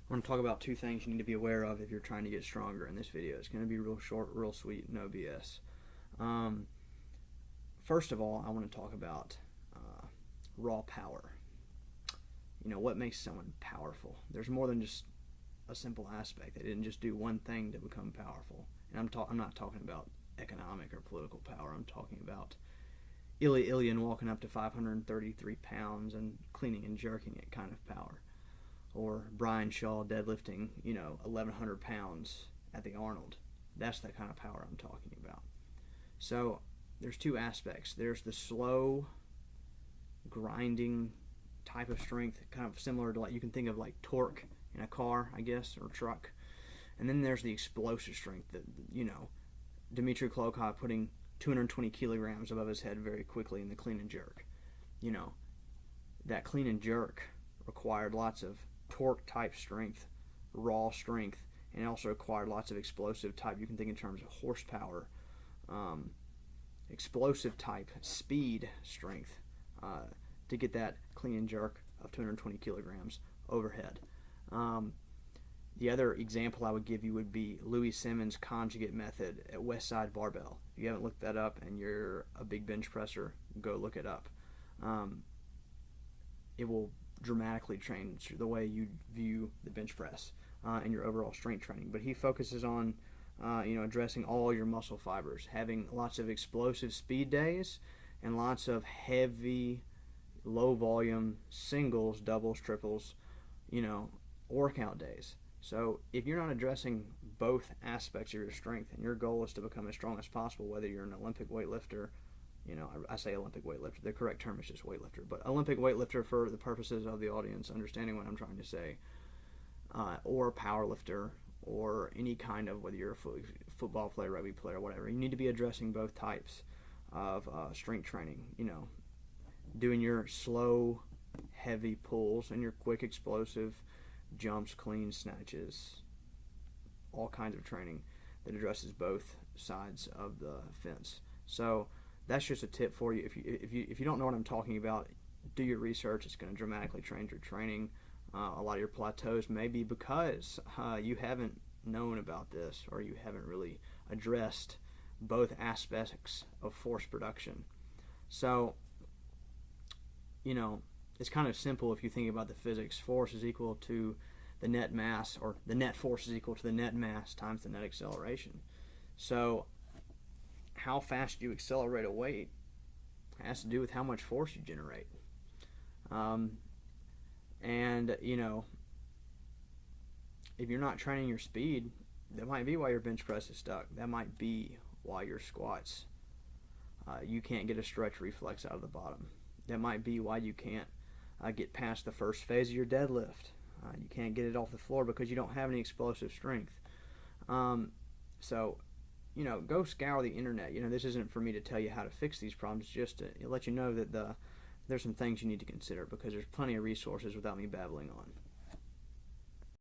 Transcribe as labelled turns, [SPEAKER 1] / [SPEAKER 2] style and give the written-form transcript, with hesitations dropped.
[SPEAKER 1] I want to talk about two things you need to be aware of if you're trying to get stronger in this video. It's going to be real short, real sweet, no BS. First of all, I want to talk about raw power. You know, what makes someone powerful? There's more than just a simple aspect. They didn't just do one thing to become powerful. And I'm not talking about economic or political power. I'm talking about Ilian walking up to 533 pounds and cleaning and jerking it kind of power. Or Brian Shaw deadlifting, 1,100 pounds at the Arnold. That's the kind of power I'm talking about. So there's two aspects. There's the slow, grinding type of strength, kind of similar to, like, you can think of like torque in a car, I guess, or truck. And then there's the explosive strength that, Dmitry Klokov putting 220 kilograms above his head very quickly in the clean and jerk. That clean and jerk required lots of torque type strength, raw strength, and it also required lots of explosive type. You can think in terms of horsepower, explosive type speed strength to get that clean and jerk of 220 kilograms overhead. The other example I would give you would be Louis Simmons' conjugate method at Westside Barbell. If you haven't looked that up and you're a big bench presser, go look it up. It will dramatically change the way you view the bench press and your overall strength training. But he focuses on addressing all your muscle fibers, having lots of explosive speed days and lots of heavy, low volume singles, doubles, triples, workout days. So if you're not addressing both aspects of your strength and your goal is to become as strong as possible, whether you're an Olympic weightlifter, I say Olympic weightlifter, the correct term is just weightlifter, but Olympic weightlifter for the purposes of the audience understanding what I'm trying to say, or power lifter, or any kind of, whether you're a football player, rugby player, whatever, you need to be addressing both types of strength training, doing your slow, heavy pulls and your quick, explosive jumps, clean snatches, all kinds of training that addresses both sides of the fence. So that's just a tip for you. If you don't know what I'm talking about, do your research. It's going to dramatically change your training. A lot of your plateaus may be because you haven't known about this, or you haven't really addressed both aspects of force production. So, it's kind of simple if you think about the physics. Force is equal to the net mass, or the net force is equal to the net mass times the net acceleration. So how fast you accelerate a weight has to do with how much force you generate. And if you're not training your speed, that might be why your bench press is stuck. That might be why your squats, you can't get a stretch reflex out of the bottom. That might be why you can't get past the first phase of your deadlift. You can't get it off the floor because you don't have any explosive strength. So go scour the internet. This isn't for me to tell you how to fix these problems, just to let you know that there's some things you need to consider, because there's plenty of resources without me babbling on.